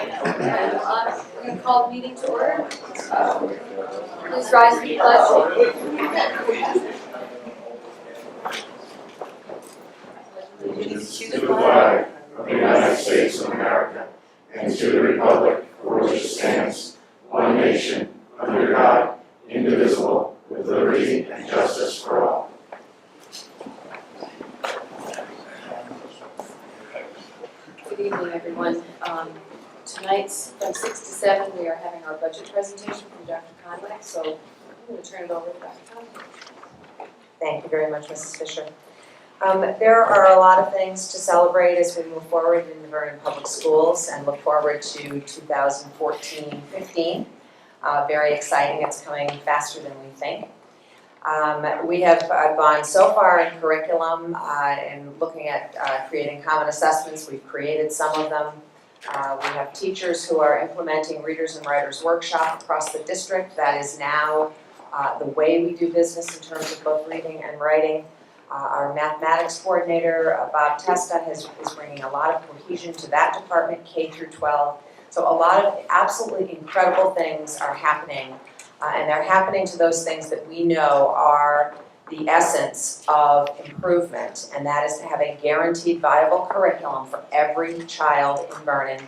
We're going to call the meeting to order. Please rise for the pledge. Allegiance to the flag of the United States of America and to the republic for which it stands, one nation, under God, indivisible, with liberty and justice for all. Good evening, everyone. Tonight's from 6 to 7, we are having our budget presentation from Dr. Conway, so I'm going to turn it over to Dr. Conway. Thank you very much, Mrs. Fisher. There are a lot of things to celebrate as we move forward in the Vernon Public Schools and look forward to 2014-15. Very exciting. It's coming faster than we think. We have gone so far in curriculum and looking at creating common assessments. We've created some of them. We have teachers who are implementing Readers and Writers Workshop across the district. That is now the way we do business in terms of both reading and writing. Our mathematics coordinator, Bob Testa, is bringing a lot of cohesion to that department, K through 12. So a lot of absolutely incredible things are happening, and they're happening to those things that we know are the essence of improvement, and that is to have a guaranteed viable curriculum for every child in Vernon,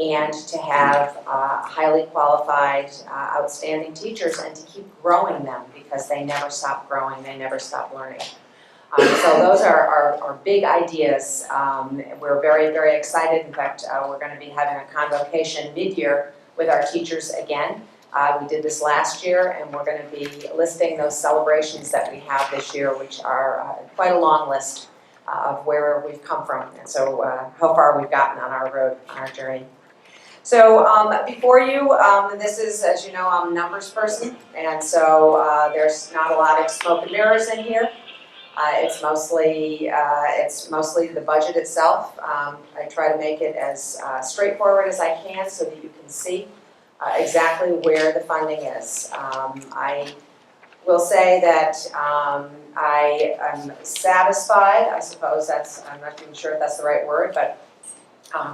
and to have highly qualified, outstanding teachers, and to keep growing them because they never stop growing, they never stop learning. So those are our big ideas. We're very, very excited. In fact, we're going to be having a convocation mid-year with our teachers again. We did this last year, and we're going to be listing those celebrations that we have this year, which are quite a long list of where we've come from, and so how far we've gotten on our road, on our journey. So before you, this is, as you know, I'm a numbers person, and so there's not a lot of smoke and mirrors in here. It's mostly the budget itself. I try to make it as straightforward as I can so that you can see exactly where the funding is. I will say that I am satisfied. I suppose I'm not even sure if that's the right word, but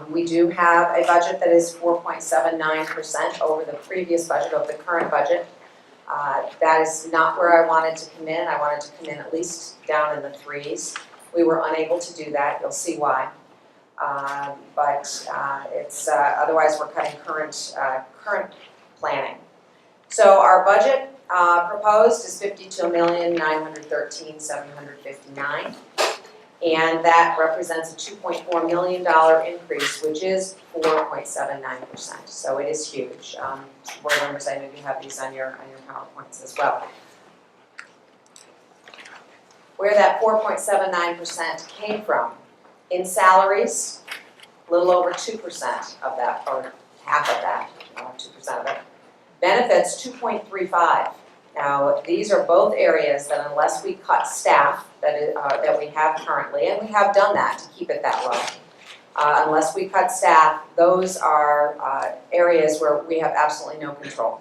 we do have a budget that is 4.79% over the previous budget, over the current budget. That is not where I wanted to come in. I wanted to come in at least down in the 3s. We were unable to do that. You'll see why. But it's otherwise we're cutting current planning. So our budget proposed is $52,913,759, and that represents a $2.4 million increase, which is 4.79%. So it is huge. Board members, I know you have these on your PowerPoints as well. Where that 4.79% came from, in salaries, a little over 2% of that, or half of that, 2% of it. Benefits, 2.35. Now, these are both areas that unless we cut staff that we have currently, and we have done that to keep it that low, unless we cut staff, those are areas where we have absolutely no control.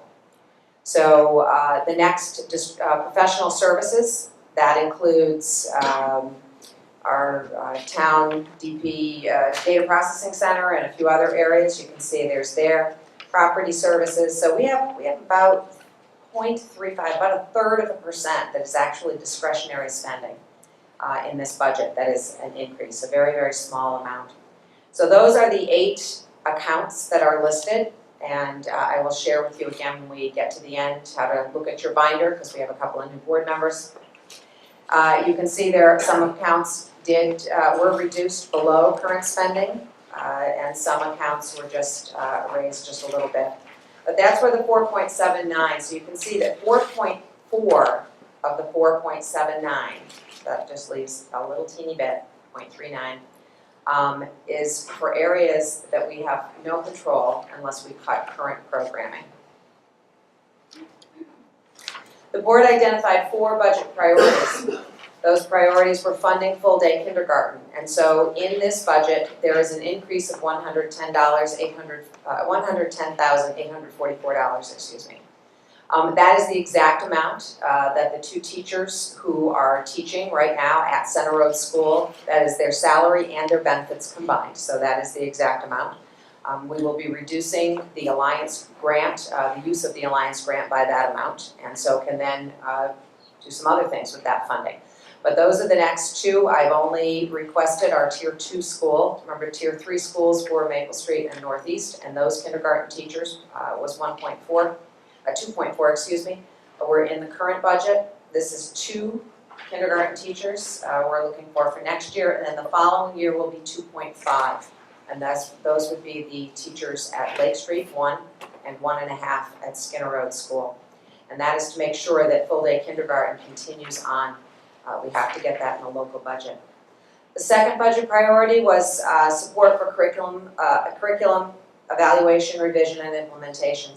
So the next, professional services, that includes our town DP data processing center and a few other areas. You can see there's their property services. So we have about 0.35, about a third of a percent that is actually discretionary spending in this budget. That is an increase, a very, very small amount. So those are the 8 accounts that are listed, and I will share with you again when we get to the end how to look at your binder, because we have a couple of new board members. You can see there some accounts were reduced below current spending, and some accounts were just raised just a little bit. But that's where the 4.79, so you can see that 4.4 of the 4.79, that just leaves a little teeny bit, 0.39, is for areas that we have no control unless we cut current programming. The board identified 4 budget priorities. Those priorities were funding full-day kindergarten, and so in this budget there is an increase of $110,844. Excuse me. That is the exact amount that the 2 teachers who are teaching right now at Center Road School, that is their salary and their benefits combined. So that is the exact amount. We will be reducing the Alliance grant, the use of the Alliance grant by that amount, and so can then do some other things with that funding. But those are the next two. I've only requested our Tier 2 school. Remember, Tier 3 schools were Maple Street and Northeast, and those kindergarten teachers was 2.4, excuse me. But we're in the current budget. This is 2 kindergarten teachers we're looking for next year, and then the following year will be 2.5. And those would be the teachers at Lake Street, 1, and 1.5 at Skinner Road School. And that is to make sure that full-day kindergarten continues on. We have to get that in the local budget. The second budget priority was support for curriculum evaluation, revision, and implementation.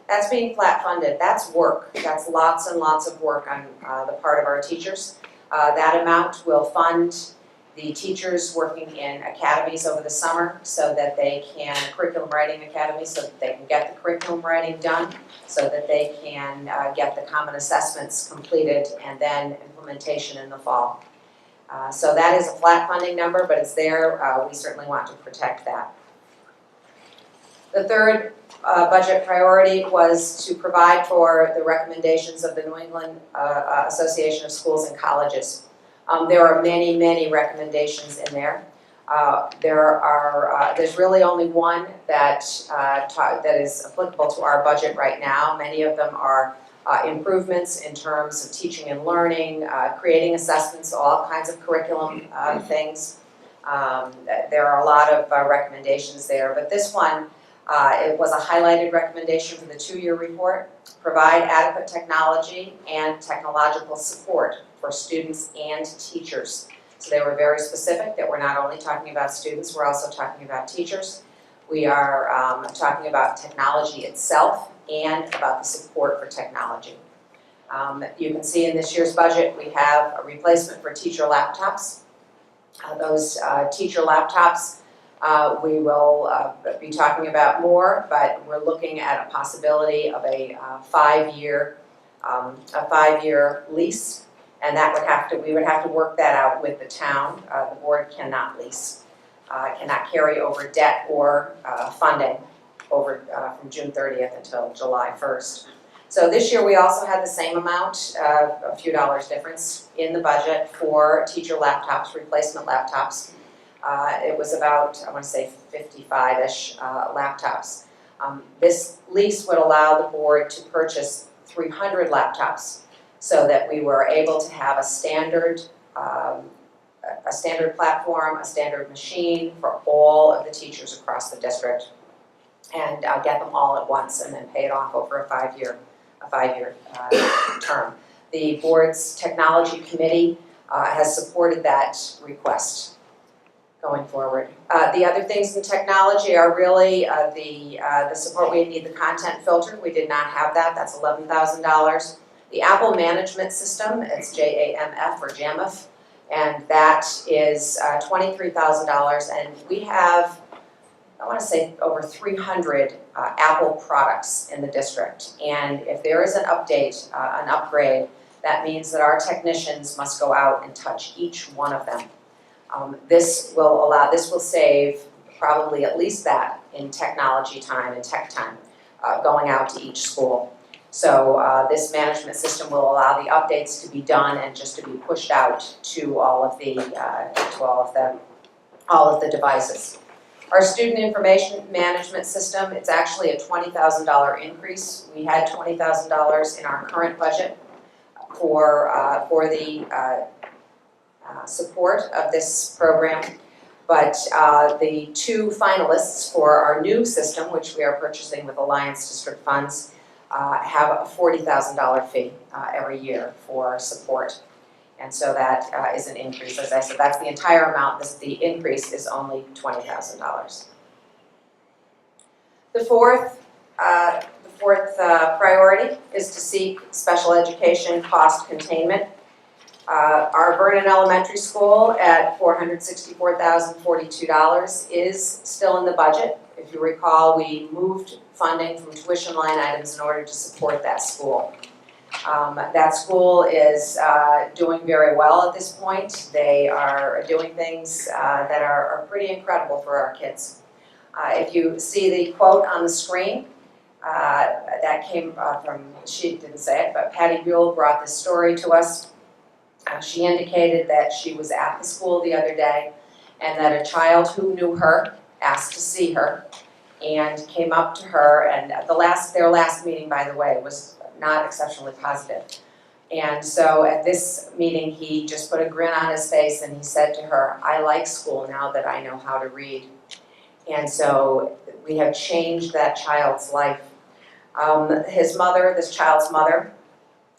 That's being flat funded. That's work. That's lots and lots of work on the part of our teachers. That amount will fund the teachers working in academies over the summer so that they can, curriculum writing academies, so that they can get the curriculum writing done, so that they can get the common assessments completed, and then implementation in the fall. So that is a flat funding number, but it's there. We certainly want to protect that. The third budget priority was to provide for the recommendations of the New England Association of Schools and Colleges. There are many, many recommendations in there. There's really only one that is applicable to our budget right now. Many of them are improvements in terms of teaching and learning, creating assessments, all kinds of curriculum things. There are a lot of recommendations there, but this one, it was a highlighted recommendation for the 2-year report. Provide adequate technology and technological support for students and teachers. So they were very specific that we're not only talking about students, we're also talking about teachers. We are talking about technology itself and about the support for technology. You can see in this year's budget we have a replacement for teacher laptops. Those teacher laptops we will be talking about more, but we're looking at a possibility of a 5-year lease, and we would have to work that out with the town. The board cannot lease, cannot carry over debt or funding over from June 30th until July 1st. So this year we also had the same amount, a few dollars difference in the budget for teacher laptops, replacement laptops. It was about, I want to say, 55-ish laptops. This lease would allow the board to purchase 300 laptops so that we were able to have a standard platform, a standard machine for all of the teachers across the district, and get them all at once and then pay it off over a 5-year term. The board's technology committee has supported that request going forward. The other things in technology are really the support. We need the content filter. We did not have that. That's $11,000. The Apple management system, it's JAMF or JAMF, and that is $23,000. And we have, I want to say, over 300 Apple products in the district. And if there is an update, an upgrade, that means that our technicians must go out and touch each one of them. This will save probably at least that in technology time and tech time, going out to each school. So this management system will allow the updates to be done and just to be pushed out to all of the devices. Our student information management system, it's actually a $20,000 increase. We had $20,000 in our current budget for the support of this program, but the 2 finalists for our new system, which we are purchasing with Alliance District funds, have a $40,000 fee every year for support. And so that is an increase. As I said, that's the entire amount. The increase is only $20,000. The fourth priority is to seek special education cost containment. Our Vernon Elementary School at $464,042 is still in the budget. If you recall, we moved funding from tuition line items in order to support that school. That school is doing very well at this point. They are doing things that are pretty incredible for our kids. If you see the quote on the screen, that came from, she didn't say it, but Patty Buell brought this story to us. She indicated that she was at the school the other day and that a child who knew her asked to see her and came up to her, and their last meeting, by the way, was not exceptionally positive. And so at this meeting, he just put a grin on his face and he said to her, "I like school now that I know how to read." And so we have changed that child's life. His mother, this child's mother,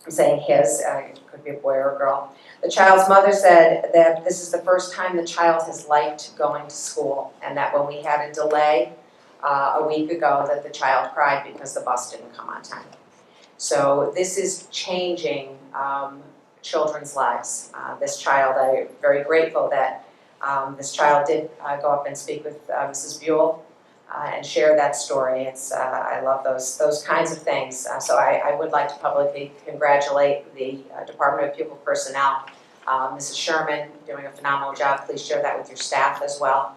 I'm saying his, it could be a boy or a girl. The child's mother said that this is the first time the child has liked going to school, and that when we had a delay a week ago, that the child cried because the bus didn't come on time. So this is changing children's lives. This child, I'm very grateful that this child did go up and speak with Mrs. Buell and share that story. I love those kinds of things. So I would like to publicly congratulate the Department of Pupil Personnel. Mrs. Sherman doing a phenomenal job. Please share that with your staff as well.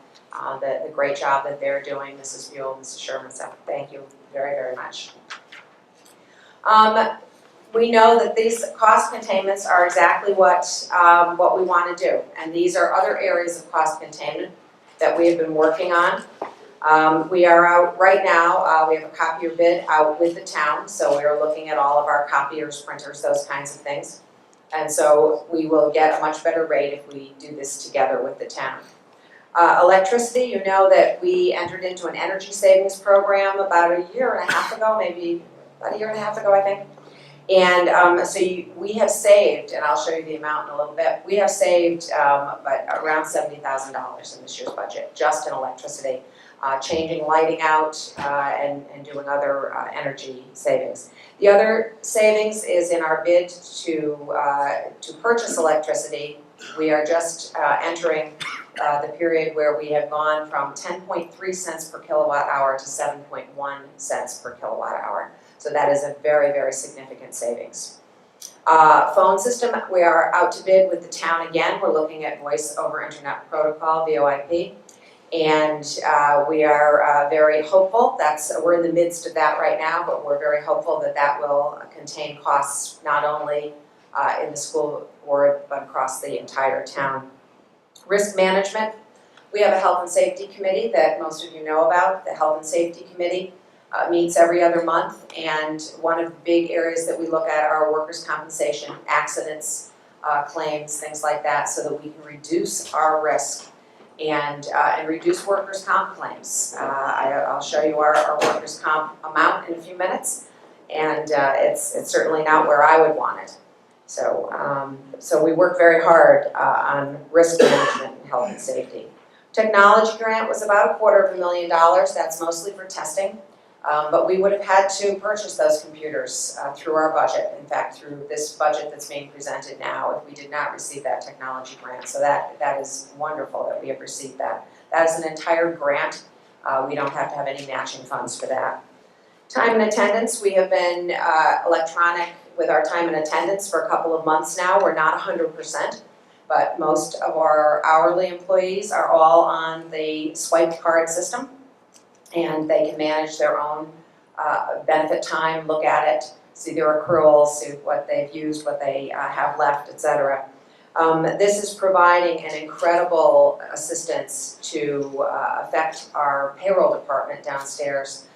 The great job that they're doing, Mrs. Buell, Mrs. Sherman. So thank you very, very much. We know that these cost containments are exactly what we want to do, and these are other areas of cost containment that we have been working on. We are out right now, we have a copier bid out with the town, so we are looking at all of our copiers, printers, those kinds of things. And so we will get a much better rate if we do this together with the town. Electricity, you know that we entered into an energy savings program about a year and a half ago, maybe about a year and a half ago, I think. And we have saved, and I'll show you the amount in a little bit, we have saved around $70,000 in this year's budget, just in electricity, changing lighting out and doing other energy savings. The other savings is in our bid to purchase electricity. We are just entering the period where we have gone from 10.3 cents per kilowatt hour to 7.1 cents per kilowatt hour. So that is a very, very significant savings. Phone system, we are out to bid with the town again. We're looking at voice over internet protocol, VoIP. And we are very hopeful. We're in the midst of that right now, but we're very hopeful that that will contain costs not only in the school board, but across the entire town. Risk management, we have a health and safety committee that most of you know about. The health and safety committee meets every other month, and one of the big areas that we look at are workers' compensation, accidents, claims, things like that, so that we can reduce our risk and reduce workers' comp claims. I'll show you our workers' comp amount in a few minutes, and it's certainly not where I would want it. So we work very hard on risk management and health and safety. Technology grant was about $250,000. That's mostly for testing, but we would have had to purchase those computers through our budget. In fact, through this budget that's being presented now, if we did not receive that technology grant. So that is wonderful that we have received that. That is an entire grant. We don't have to have any matching funds for that. Time and attendance, we have been electronic with our time and attendance for a couple of months now. We're not 100%, but most of our hourly employees are all on the swiped card system, and they can manage their own benefit time, look at it, see their accruals, see what they've used, what they have left, etc. This is providing an incredible assistance to affect our payroll department downstairs.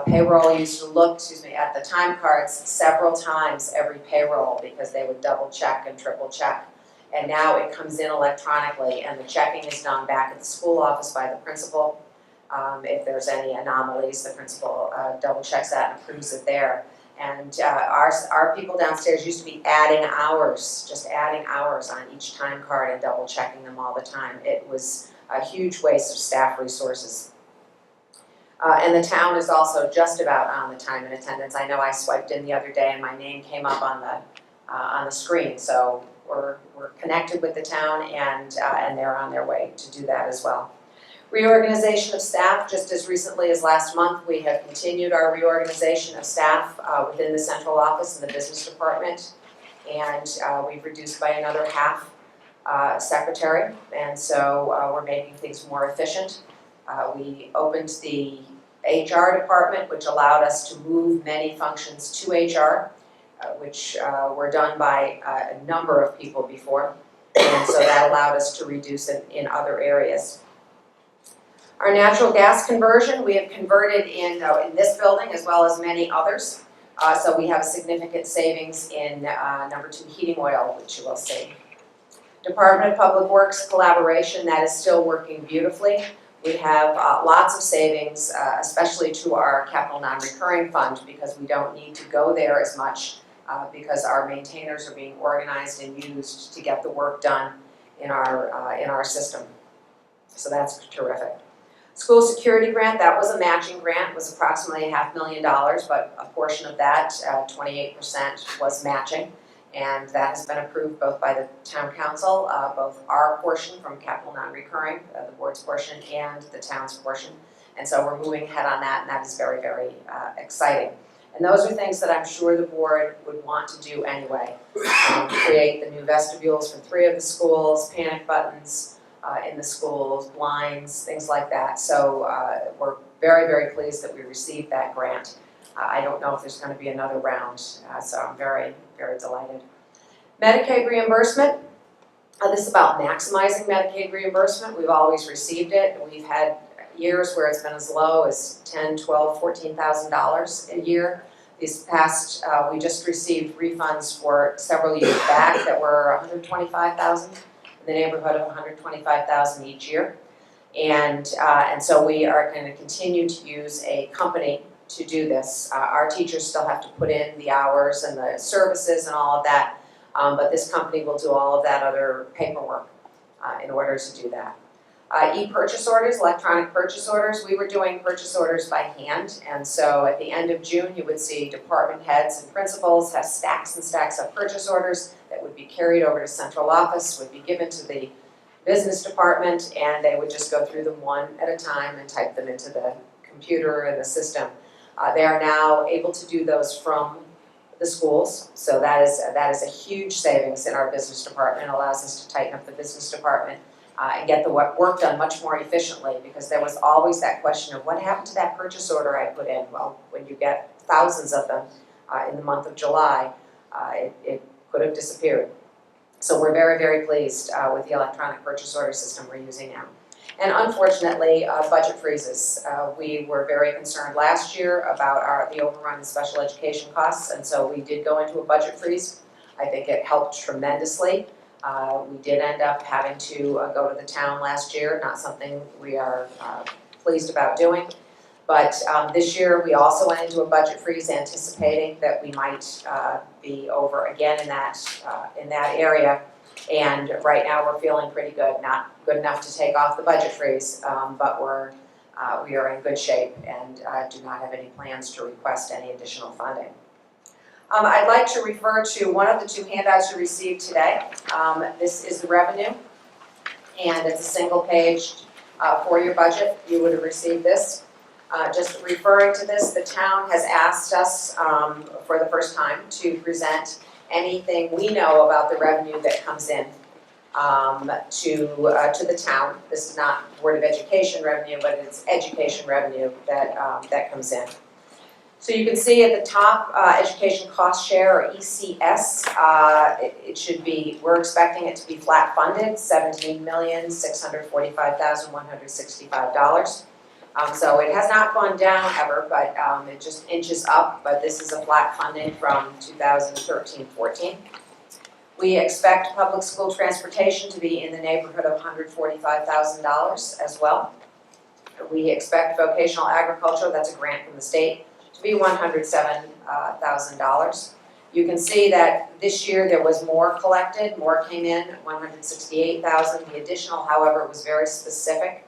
Payroll used to look, at the time cards several times every payroll because they would double check and triple check. And now it comes in electronically, and the checking is done back at the school office by the principal. If there's any anomalies, the principal double checks that and approves it there. And our people downstairs used to be adding hours, just adding hours on each time card and double checking them all the time. It was a huge waste of staff resources. And the town is also just about on the time and attendance. I know I swiped in the other day and my name came up on the screen. So we're connected with the town, and they're on their way to do that as well. Reorganization of staff, just as recently as last month, we have continued our reorganization of staff within the central office and the business department, and we've reduced by another half secretary, and so we're making things more efficient. We opened the HR department, which allowed us to move many functions to HR, which were done by a number of people before. And so that allowed us to reduce it in other areas. Our natural gas conversion, we have converted in this building as well as many others. So we have a significant savings in number 2 heating oil, which you will see. Department of Public Works collaboration, that is still working beautifully. We have lots of savings, especially to our capital non-recurring fund, because we don't need to go there as much because our maintainers are being organized and used to get the work done in our system. So that's terrific. School security grant, that was a matching grant, it was approximately $500,000, but a portion of that, 28%, was matching. And that has been approved both by the town council, both our portion from capital non-recurring, the board's portion, and the town's portion. And so we're moving ahead on that, and that is very, very exciting. And those are things that I'm sure the board would want to do anyway. Create the new vestibules for 3 of the schools, panic buttons in the schools, blinds, things like that. So we're very, very pleased that we received that grant. I don't know if there's going to be another round, so I'm very, very delighted. Medicaid reimbursement. This is about maximizing Medicaid reimbursement. We've always received it. We've had years where it's been as low as $10,000, $12,000, $14,000 a year. These past, we just received refunds for several years back that were $125,000, in the neighborhood of $125,000 each year. And so we are going to continue to use a company to do this. Our teachers still have to put in the hours and the services and all of that, but this company will do all of that other paperwork in order to do that. E-purchase orders, electronic purchase orders, we were doing purchase orders by hand, and so at the end of June you would see department heads and principals have stacks and stacks of purchase orders that would be carried over to central office, would be given to the business department, and they would just go through them one at a time and type them into the computer and the system. They are now able to do those from the schools, so that is a huge savings in our business department. It allows us to tighten up the business department and get the work done much more efficiently, because there was always that question of what happened to that purchase order I put in. Well, when you get thousands of them in the month of July, it could have disappeared. So we're very, very pleased with the electronic purchase order system we're using now. And unfortunately, budget freezes. We were very concerned last year about the overrun in special education costs, and so we did go into a budget freeze. I think it helped tremendously. We did end up having to go to the town last year, not something we are pleased about doing. But this year we also went into a budget freeze anticipating that we might be over again in that area. And right now we're feeling pretty good, not good enough to take off the budget freeze, but we are in good shape and do not have any plans to request any additional funding. I'd like to refer to one of the 2 handouts you received today. This is the revenue, and it's a single page for your budget. You would have received this. Just referring to this, the town has asked us for the first time to present anything we know about the revenue that comes in to the town. This is not Board of Education revenue, but it's education revenue that comes in. So you can see at the top, education cost share, or ECS, it should be, we're expecting it to be flat funded, $17,645,165. So it has not gone down ever, but it just inches up, but this is a flat funding from 2013-14. We expect public school transportation to be in the neighborhood of $145,000 as well. We expect vocational agriculture, that's a grant from the state, to be $107,000. You can see that this year there was more collected, more came in, $168,000. The additional, however, was very specific.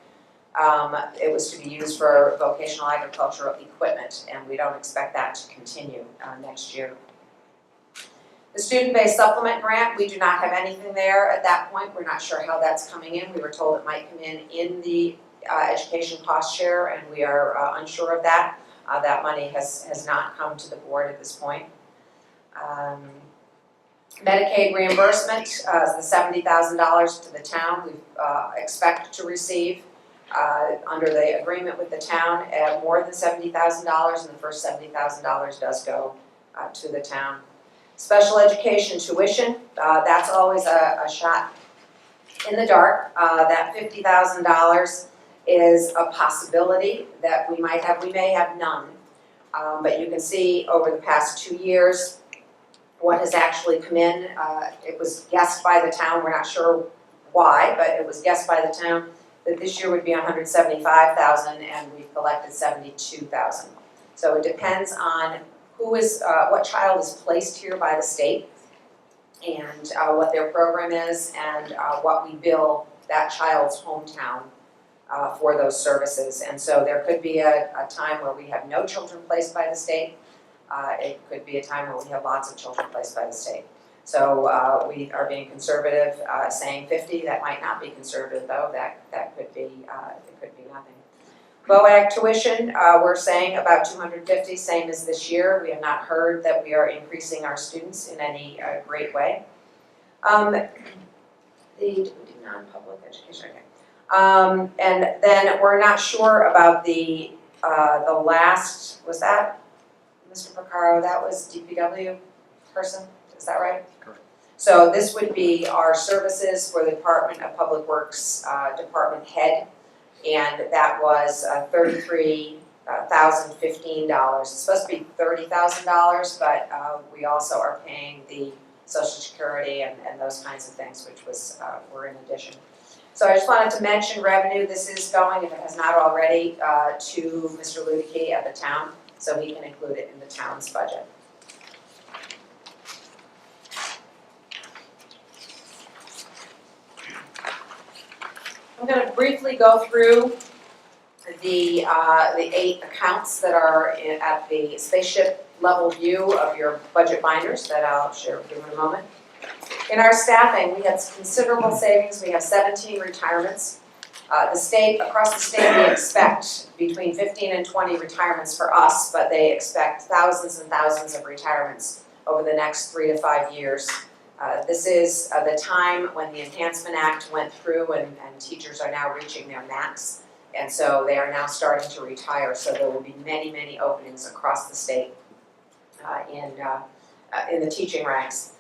It was to be used for vocational agricultural equipment, and we don't expect that to continue next year. The student-based supplement grant, we do not have anything there at that point. We're not sure how that's coming in. We were told it might come in the education cost share, and we are unsure of that. That money has not come to the board at this point. Medicaid reimbursement, the $70,000 to the town we expect to receive. under the agreement with the town at more than $70,000, and the first $70,000 does go to the town. Special education tuition, that's always a shot in the dark. That $50,000 is a possibility that we might have. We may have none, but you can see over the past 2 years what has actually come in. It was guessed by the town, we're not sure why, but it was guessed by the town that this year would be $175,000, and we've collected $72,000. So it depends on what child is placed here by the state, and what their program is, and what we bill that child's hometown for those services. And so there could be a time where we have no children placed by the state. It could be a time where we have lots of children placed by the state. So we are being conservative, saying 50. That might not be conservative, though. That could be it could be nothing. BOAG tuition, we're saying about $250, same as this year. We have not heard that we are increasing our students in any great way. The non-public education, okay. And then we're not sure about the last, was that Mr. Porcaro? That was DPW person, is that right? Correct. So this would be our services for the Department of Public Works department head, and that was $33,015. It's supposed to be $30,000, but we also are paying the Social Security and those kinds of things, which were in addition. So I just wanted to mention revenue. This is going, if it has not already, to Mr. Ludicky at the town, so he can include it in the town's budget. I'm going to briefly go through the 8 accounts that are at the spaceship level view of your budget binders that I'll share with you in a moment. In our staffing, we had considerable savings. We have 17 retirements. Across the state, we expect between 15 and 20 retirements for us, but they expect thousands and thousands of retirements over the next 3 to 5 years. This is the time when the Enhancement Act went through, and teachers are now reaching their max, and so they are now starting to retire. So there will be many, many openings across the state in the teaching ranks.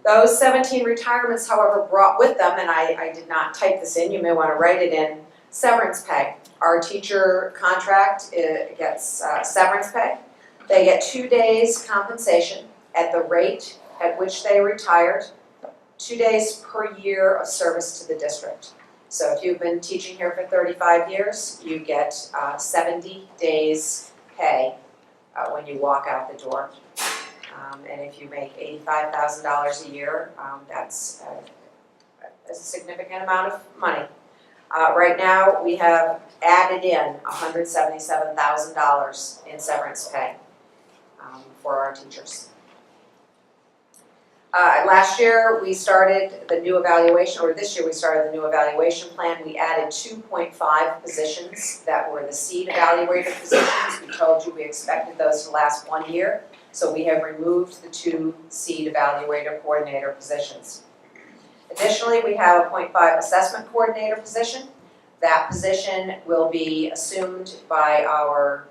Those 17 retirements, however, brought with them, and I did not type this in, you may want to write it in, severance pay. Our teacher contract gets severance pay. They get 2 days compensation at the rate at which they retired, 2 days per year of service to the district. So if you've been teaching here for 35 years, you get 70 days pay when you walk out the door. And if you make $85,000 a year, that's a significant amount of money. Right now, we have added in $177,000 in severance pay for our teachers. Last year, we started the new evaluation, or this year we started the new evaluation plan. We added 2.5 positions that were the seed evaluator positions. We told you we expected those to last 1 year. So we have removed the 2 seed evaluator coordinator positions. Additionally, we have a 0.5 assessment coordinator position. That position will be assumed by our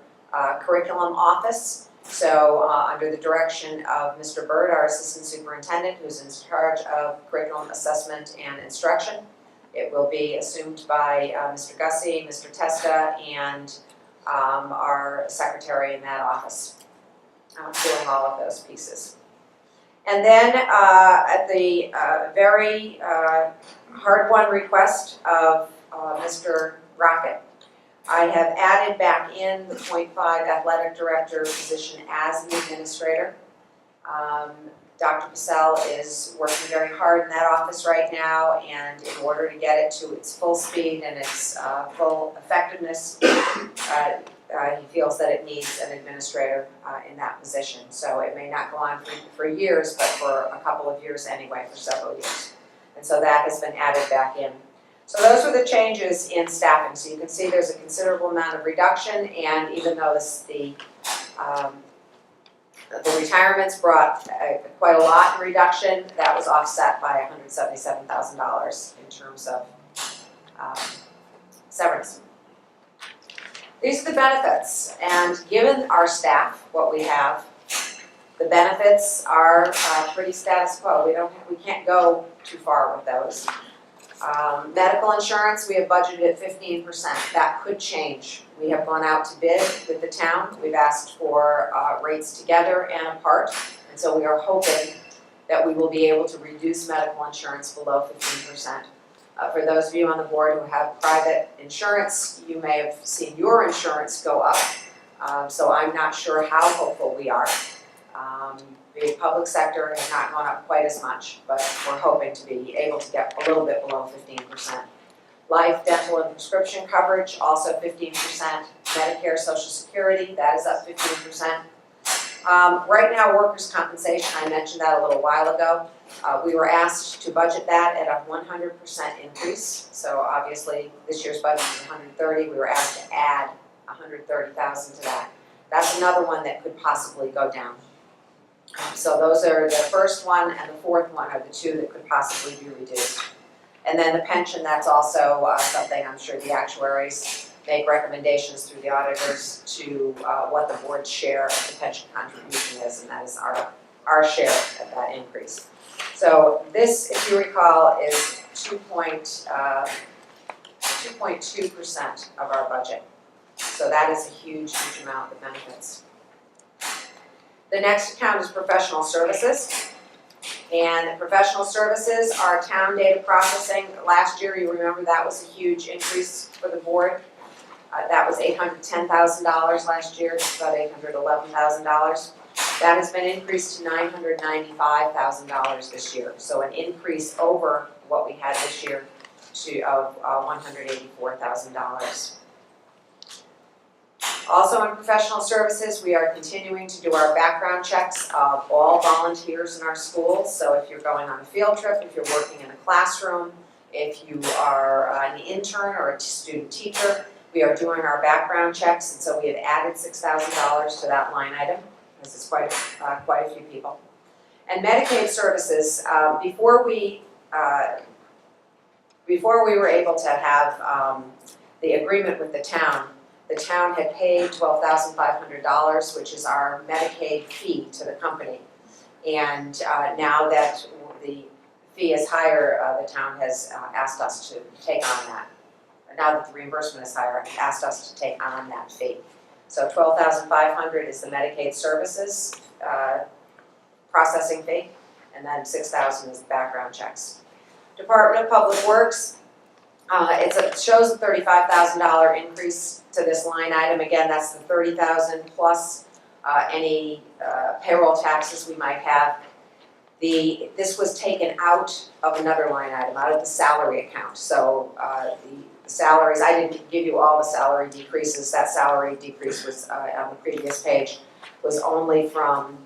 curriculum office. So under the direction of Mr. Bird, our assistant superintendent, who's in charge of curriculum assessment and instruction, it will be assumed by Mr. Gussie, Mr. Testa, and our secretary in that office. Doing all of those pieces. And then at the very hard-won request of Mr. Rocket, I have added back in the 0.5 athletic director position as an administrator. Dr. Pacell is working very hard in that office right now, and in order to get it to its full speed and its full effectiveness, he feels that it needs an administrator in that position. So it may not go on for years, but for a couple of years anyway, for several years. And so that has been added back in. So those are the changes in staffing. So you can see there's a considerable amount of reduction, and even though the retirements brought quite a lot in reduction, that was offset by $177,000 in terms of severance. These are the benefits, and given our staff, what we have, the benefits are pretty status quo. We can't go too far with those. Medical insurance, we have budgeted at 15%. That could change. We have gone out to bid with the town. We've asked for rates together and apart, and so we are hoping that we will be able to reduce medical insurance below 15%. For those of you on the board who have private insurance, you may have seen your insurance go up, so I'm not sure how hopeful we are. The public sector has not gone up quite as much, but we're hoping to be able to get a little bit below 15%. Life, dental, and prescription coverage, also 15%. Medicare, Social Security, that is up 15%. Right now, workers' compensation, I mentioned that a little while ago. We were asked to budget that at a 100% increase. So obviously, this year's budget is 130. We were asked to add 130,000 to that. That's another one that could possibly go down. So those are the first one and the fourth one are the two that could possibly be reduced. And then the pension, that's also something I'm sure the actuaries make recommendations through the auditors to what the board's share of the pension contribution is, and that is our share of that increase. So this, if you recall, is 2.2% of our budget. So that is a huge, huge amount of benefits. The next account is professional services. And professional services are town data processing. Last year, you remember that was a huge increase for the board. That was $810,000 last year, just about $811,000. That has been increased to $995,000 this year. So an increase over what we had this year of $184,000. Also in professional services, we are continuing to do our background checks of all volunteers in our schools. So if you're going on a field trip, if you're working in a classroom, if you are an intern or a student teacher, we are doing our background checks, and so we have added $6,000 to that line item, because it's quite a few people. And Medicaid services, before we were able to have the agreement with the town had paid $12,500, which is our Medicaid fee to the company. And now that the fee is higher, the town has asked us to take on that. Now that the reimbursement is higher, asked us to take on that fee. So $12,500 is the Medicaid services processing fee, and then $6,000 is the background checks. Department of Public Works, it shows a $35,000 increase to this line item. Again, that's the $30,000 plus any payroll taxes we might have. This was taken out of another line item, out of the salary account. So the salaries, I didn't give you all the salary decreases. That salary decrease was on the previous page, was only from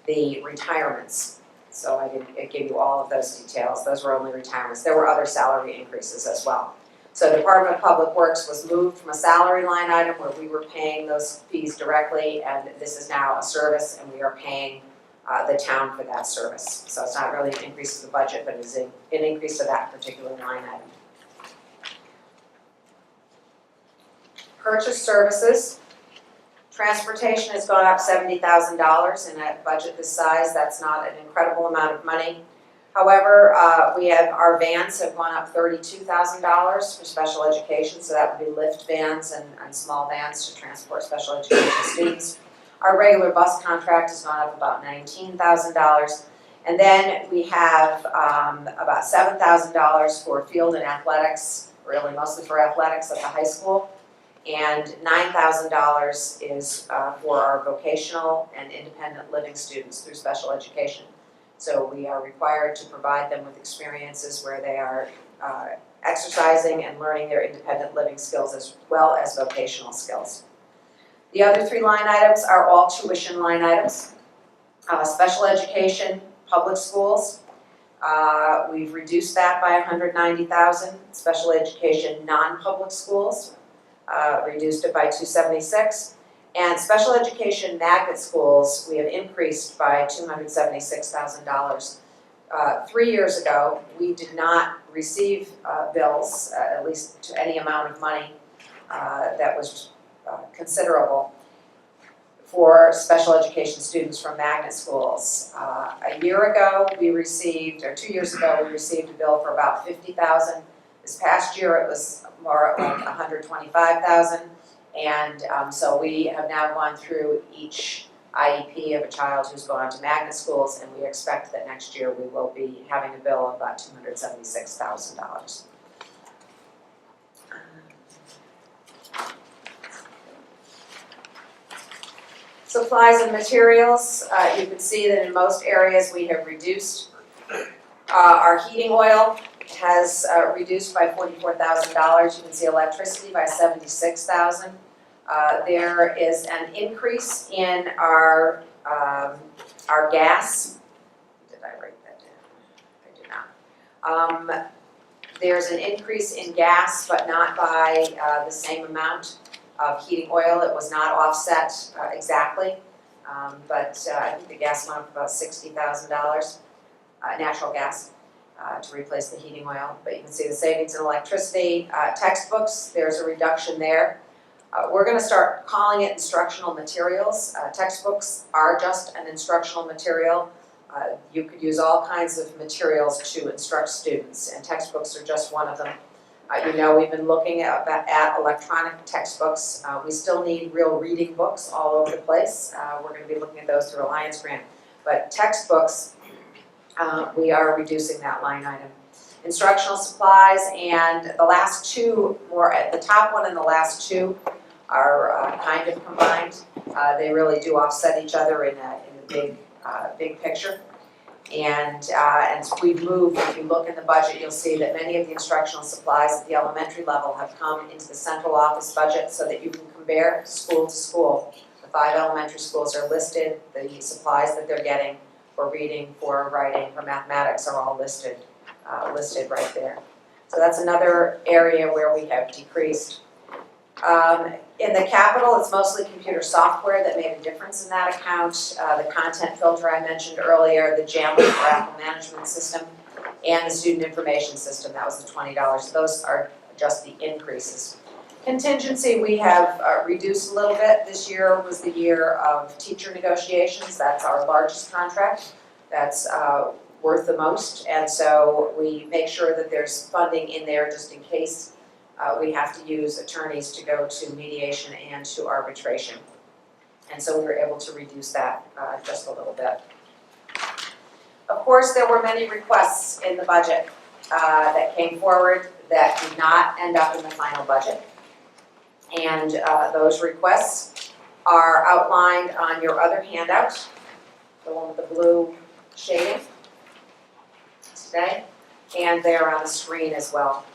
the retirements. So I didn't give you all of those details. Those were only retirements. There were other salary increases as well. So Department of Public Works was moved from a salary line item where we were paying those fees directly, and this is now a service, and we are paying the town for that service. So it's not really an increase of the budget, but it's an increase of that particular line item. Purchase services. Transportation has gone up $70,000 in a budget this size. That's not an incredible amount of money. However, our vans have gone up $32,000 for special education, so that would be lift vans and small vans to transport special education students. Our regular bus contract has gone up about $19,000. And then we have about $7,000 for field and athletics, really mostly for athletics at the high school. And $9,000 is for our vocational and independent living students through special education. So we are required to provide them with experiences where they are exercising and learning their independent living skills as well as vocational skills. The other three line items are all tuition line items. Special education, public schools, we've reduced that by $190,000. Special education, non-public schools, reduced it by $276,000. And special education magnet schools, we have increased by $276,000. 3 years ago, we did not receive bills, at least to any amount of money that was considerable for special education students from magnet schools. A year ago, we received, or 2 years ago, we received a bill for about $50,000. This past year, it was more like $125,000. And so we have now gone through each IEP of a child who's gone to magnet schools, and we expect that next year we will be having a bill of about $276,000. Supplies and materials, you can see that in most areas we have reduced. Our heating oil has reduced by $44,000. You can see electricity by $76,000. There is an increase in our gas. Did I write that down? I did not. There's an increase in gas, but not by the same amount of heating oil. It was not offset exactly, but I think the gas went up about $60,000, natural gas, to replace the heating oil. But you can see the savings in electricity. Textbooks, there's a reduction there. We're going to start calling it instructional materials. Textbooks are just an instructional material. You could use all kinds of materials to instruct students, and textbooks are just one of them. You know, we've been looking at electronic textbooks. We still need real reading books all over the place. We're going to be looking at those through Alliance Grant. But textbooks, we are reducing that line item. Instructional supplies, and the last two, more at the top one and the last two, are kind of combined. They really do offset each other in the big picture. And as we've moved, if you look in the budget, you'll see that many of the instructional supplies at the elementary level have come into the central office budget so that you can compare school to school. The 5 elementary schools are listed, the supplies that they're getting for reading, for writing, for mathematics are all listed right there. So that's another area where we have decreased. In the capital, it's mostly computer software that made a difference in that account. The content filter I mentioned earlier, the JAMA or Apple Management System, and the student information system, that was the $20. Those are just the increases. Contingency, we have reduced a little bit. This year was the year of teacher negotiations. That's our largest contract. That's worth the most, and so we make sure that there's funding in there just in case we have to use attorneys to go to mediation and to arbitration. And so we were able to reduce that just a little bit. Of course, there were many requests in the budget that came forward that did not end up in the final budget. And those requests are outlined on your other handout, the one with the blue shading today, and they're on the screen as well.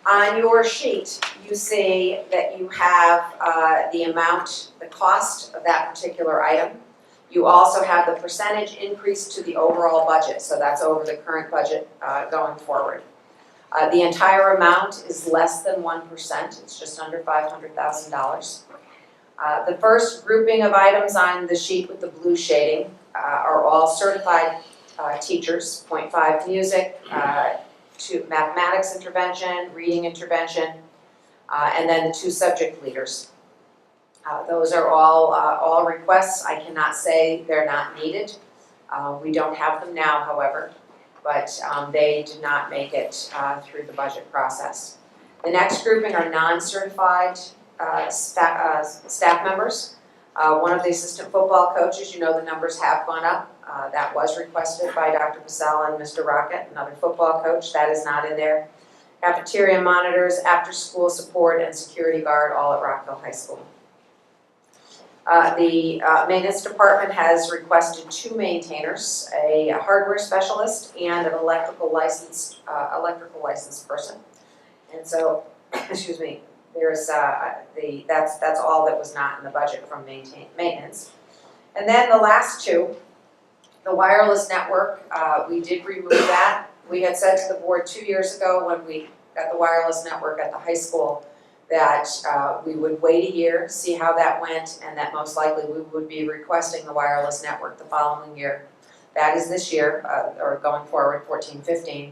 On your sheet, you see that you have the amount, the cost of that particular item. You also have the percentage increase to the overall budget, so that's over the current budget going forward. The entire amount is less than 1%, it's just under $500,000. The first grouping of items on the sheet with the blue shading are all certified teachers, 0.5 music, to mathematics intervention, reading intervention, and then the 2 subject leaders. Those are all requests. I cannot say they're not needed. We don't have them now, however, but they did not make it through the budget process. The next grouping are non-certified staff members. One of the assistant football coaches, you know the numbers have gone up. That was requested by Dr. Passell and Mr. Rocket, another football coach. That is not in there. Cafeteria monitors, after-school support, and security guard, all at Rockville High School. The maintenance department has requested 2 maintainers, a hardware specialist and an electrical licensed person. And so, excuse me, there's that's all that was not in the budget from maintenance. And then the last 2, the wireless network, we did remove that. We had said to the board 2 years ago when we got the wireless network at the high school that we would wait a year, see how that went, and that most likely we would be requesting the wireless network the following year. That is this year, or going forward, 14-15.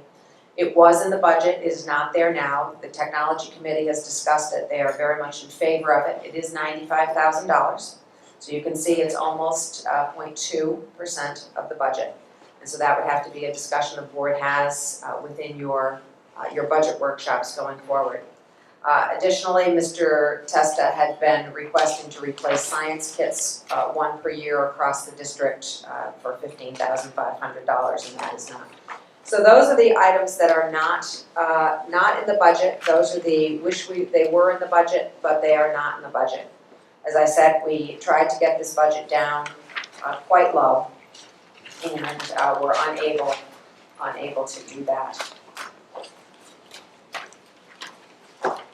It was in the budget, it is not there now. The technology committee has discussed it, they are very much in favor of it. It is $95,000. So you can see it's almost 0.2% of the budget. And so that would have to be a discussion the board has within your budget workshops going forward. Additionally, Mr. Testa had been requesting to replace science kits, one per year across the district for $15,500, and that is not. So those are the items that are not in the budget. Those are the they were in the budget, but they are not in the budget. As I said, we tried to get this budget down quite low, and we're unable to do that.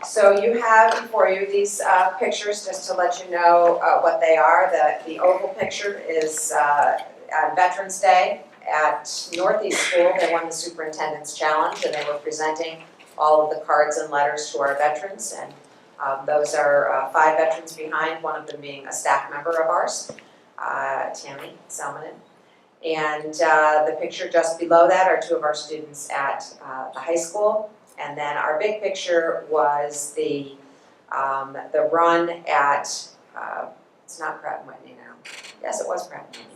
So you have before you these pictures, just to let you know what they are. The oval picture is at Veterans Day at Northeast School. They won the Superintendent's Challenge, and they were presenting all of the cards and letters to our veterans. And those are 5 veterans behind, one of them being a staff member of ours, Tammy Salmonen. And the picture just below that are 2 of our students at the high school. And then our big picture was the run at, it's not Pratt and Whitney now. Yes, it was Pratt and Whitney.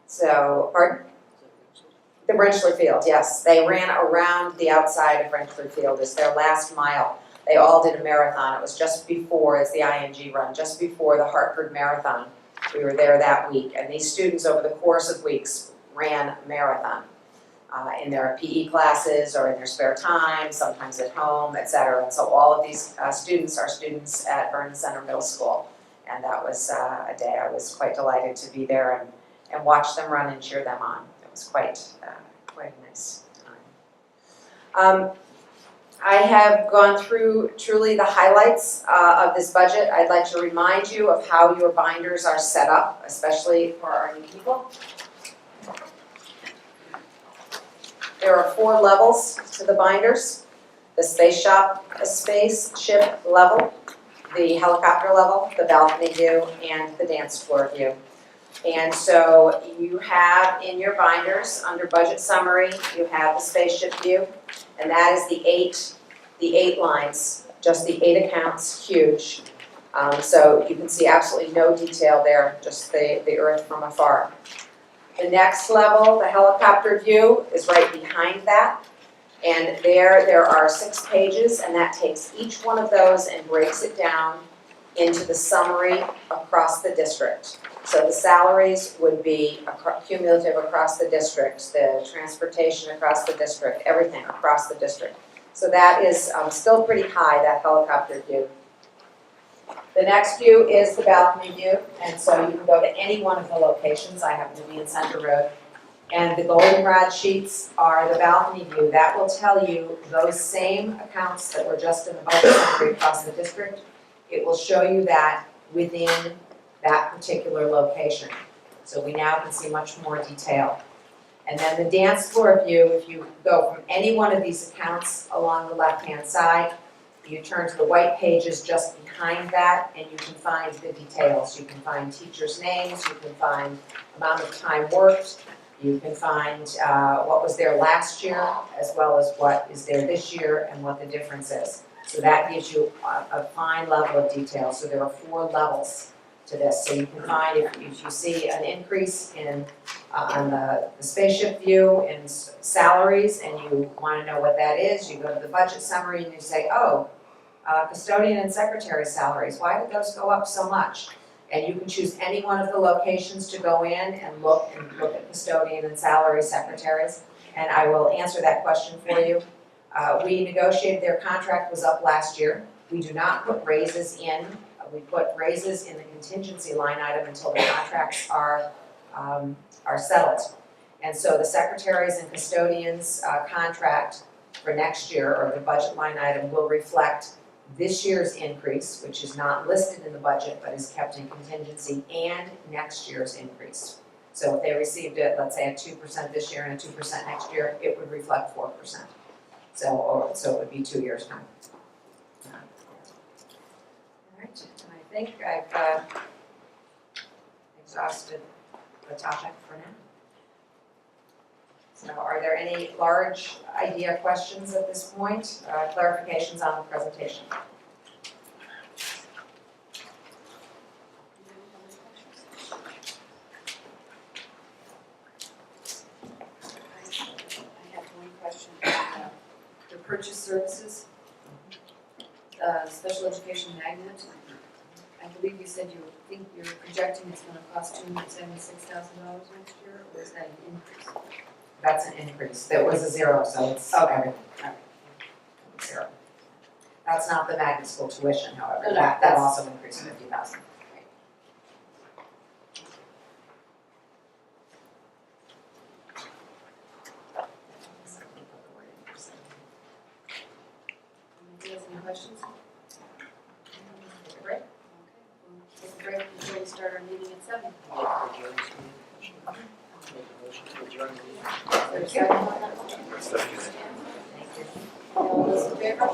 So, pardon? The Brenchler Field, yes. They ran around the outside of Brenchler Field as their last mile. They all did a marathon. It was just before, it's the ING run, just before the Hartford Marathon. We were there that week. And these students, over the course of weeks, ran a marathon. In their PE classes or in their spare time, sometimes at home, etc. And so all of these students are students at Vernon Center Middle School. And that was a day I was quite delighted to be there and watch them run and cheer them on. It was quite a nice time. I have gone through truly the highlights of this budget. I'd like to remind you of how your binders are set up, especially for our new people. There are 4 levels to the binders: the spaceship level, the helicopter level, the balcony view, and the dance floor view. And so you have in your binders, under budget summary, you have the spaceship view, and that is the 8 lines, just the 8 accounts, huge. So you can see absolutely no detail there, just the earth from afar. The next level, the helicopter view, is right behind that. And there are 6 pages, and that takes each one of those and breaks it down into the summary across the district. So the salaries would be cumulative across the district, the transportation across the district, everything across the district. So that is still pretty high, that helicopter view. The next view is the balcony view, and so you can go to any one of the locations. I happen to be in Center Road. And the goldenrod sheets are the balcony view. That will tell you those same accounts that were just in the budget summary across the district. It will show you that within that particular location. So we now can see much more detail. And then the dance floor view, if you go from any one of these accounts along the left-hand side, you turn to the white pages just behind that, and you can find the details. You can find teachers' names, you can find amount of time worked, you can find what was there last year, as well as what is there this year and what the difference is. So that gives you a fine level of detail. So there are 4 levels to this. So you can find, if you see an increase in on the spaceship view in salaries, and you want to know what that is, you go to the budget summary and you say, oh, custodian and secretary salaries, why did those go up so much? And you can choose any one of the locations to go in and look at custodian and salary secretaries, and I will answer that question for you. We negotiated, their contract was up last year. We do not put raises in. We put raises in the contingency line item until the contracts are settled. And so the secretaries and custodians contract for next year, or the budget line item, will reflect this year's increase, which is not listed in the budget but is kept in contingency, and next year's increase. So if they received it, let's say at 2% this year and at 2% next year, it would reflect 4%. So it would be 2 years' time. All right, and I think I've exhausted the topic for now. So are there any large idea questions at this point? Clarifications on the presentation? I have one question. The purchase services, special education magnet. I believe you said you think you're projecting it's gonna cost $276,000 next year, or is that an increase? That's an increase. There was a zero, so it's Okay. everything. Zero. That's not the magnet school tuition, however. No, That that's- also increased 50,000. Do you have any questions? Take a break? Okay, we'll take a break until we start our meeting at 7. Is there a second on that motion? All those in favor?